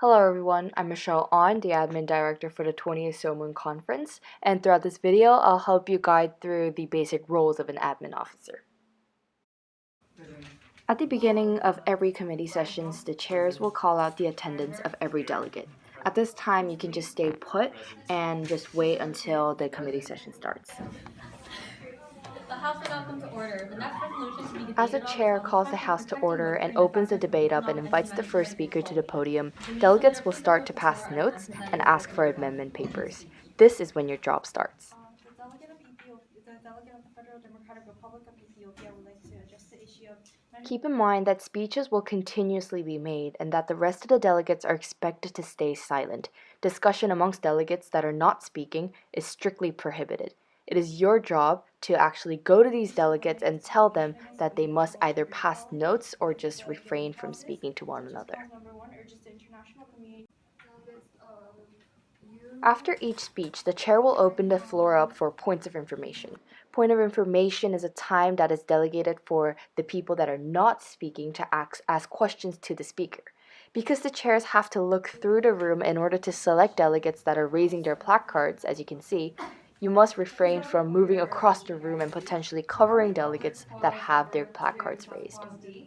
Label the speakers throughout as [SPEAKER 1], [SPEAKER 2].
[SPEAKER 1] Hello everyone, I'm Michelle Ahn, the Admin Director for the 20th SEOMUN Conference, and throughout this video, I'll help you guide through the basic roles of an admin officer. At the beginning of every committee sessions, the chairs will call out the attendance of every delegate. At this time, you can just stay put and just wait until the committee session starts.
[SPEAKER 2] The House will now come to order. The next resolution to be debated
[SPEAKER 1] As the chair calls the House to order and opens the debate up and invites the first speaker to the podium, delegates will start to pass notes and ask for amendment papers. This is when your job starts.
[SPEAKER 3] The delegate of the Federal Democratic Republic of Ethiopia would like to address the issue of...
[SPEAKER 1] Keep in mind that speeches will continuously be made and that the rest of the delegates are expected to stay silent. Discussion amongst delegates that are not speaking is strictly prohibited. It is your job to actually go to these delegates and tell them that they must either pass notes or just refrain from speaking to one another. After each speech, the chair will open the floor up for points of information. Point of information is a time that is delegated for the people that are not speaking to ask questions to the speaker. Because the chairs have to look through the room in order to select delegates that are raising their placards, as you can see, you must refrain from moving across the room and potentially covering delegates that have their placards raised.
[SPEAKER 3] Can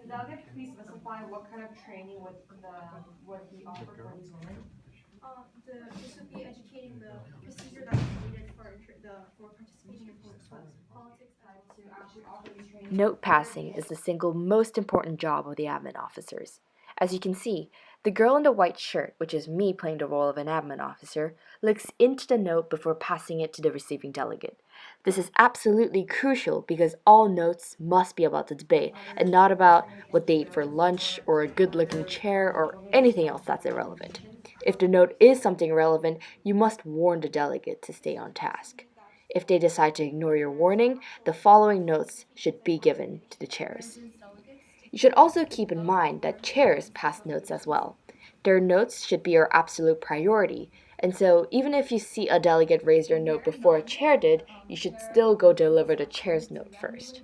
[SPEAKER 3] the delegate please specify what kind of training would be offered for these women?
[SPEAKER 4] This would be educating the procedure that's needed for participation in politics.
[SPEAKER 3] To actually offer these trainings.
[SPEAKER 1] Note passing is the single most important job of the admin officers. As you can see, the girl in the white shirt, which is me playing the role of an admin officer, looks into the note before passing it to the receiving delegate. This is absolutely crucial because all notes must be about the debate and not about what they ate for lunch or a good-looking chair or anything else that's irrelevant. If the note is something relevant, you must warn the delegate to stay on task. If they decide to ignore your warning, the following notes should be given to the chairs. You should also keep in mind that chairs pass notes as well. Their notes should be your absolute priority, and so even if you see a delegate raise their note before a chair did, you should still go deliver the chair's note first.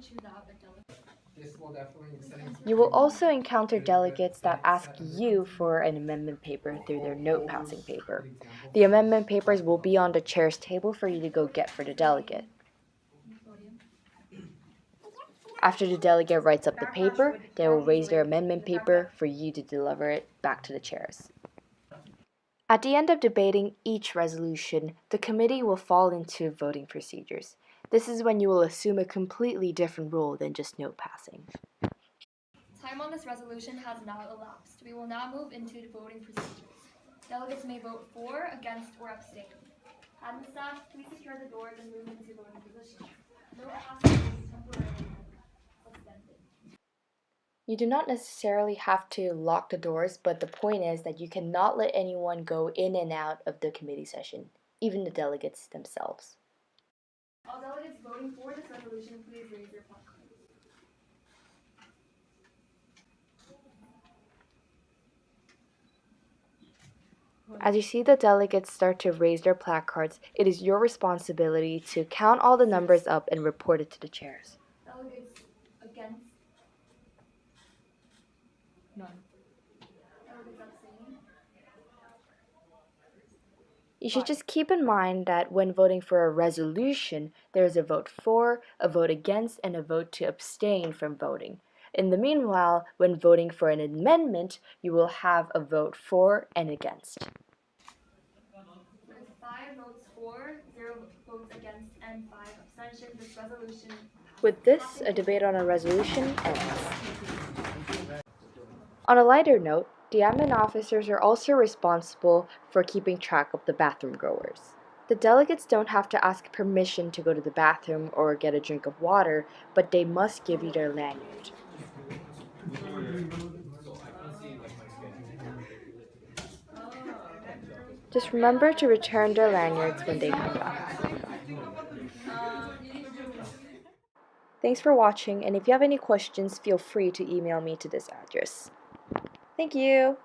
[SPEAKER 1] You will also encounter delegates that ask you for an amendment paper through their note passing paper. The amendment papers will be on the chair's table for you to go get for the delegate. After the delegate writes up the paper, they will raise their amendment paper for you to deliver it back to the chairs. At the end of debating each resolution, the committee will fall into voting procedures. This is when you will assume a completely different role than just note passing.
[SPEAKER 2] Time on this resolution has now elapsed. We will now move into the voting procedures. Delegates may vote for, against, or abstain. Admin staff, please secure the doors and move into voting position. No passing will be temporarily suspended.
[SPEAKER 1] You do not necessarily have to lock the doors, but the point is that you cannot let anyone go in and out of the committee session, even the delegates themselves.
[SPEAKER 2] All delegates voting for this resolution, please raise your placards.
[SPEAKER 1] As you see the delegates start to raise their placards, it is your responsibility to count all the numbers up and report it to the chairs.
[SPEAKER 2] Delegates against?
[SPEAKER 1] None.
[SPEAKER 2] Delegates abstaining?
[SPEAKER 1] You should just keep in mind that when voting for a resolution, there is a vote for, a vote against, and a vote to abstain from voting. In the meanwhile, when voting for an amendment, you will have a vote for and against.
[SPEAKER 2] With 5 votes for, 0 votes against, and 5 abstentions, this resolution.
[SPEAKER 1] With this, a debate on a resolution ends. On a lighter note, the admin officers are also responsible for keeping track of the bathroom goers. The delegates don't have to ask permission to go to the bathroom or get a drink of water, but they must give you their lanyard. Just remember to return their lanyards when they come back. Thanks for watching, and if you have any questions, feel free to email me to this address. Thank you!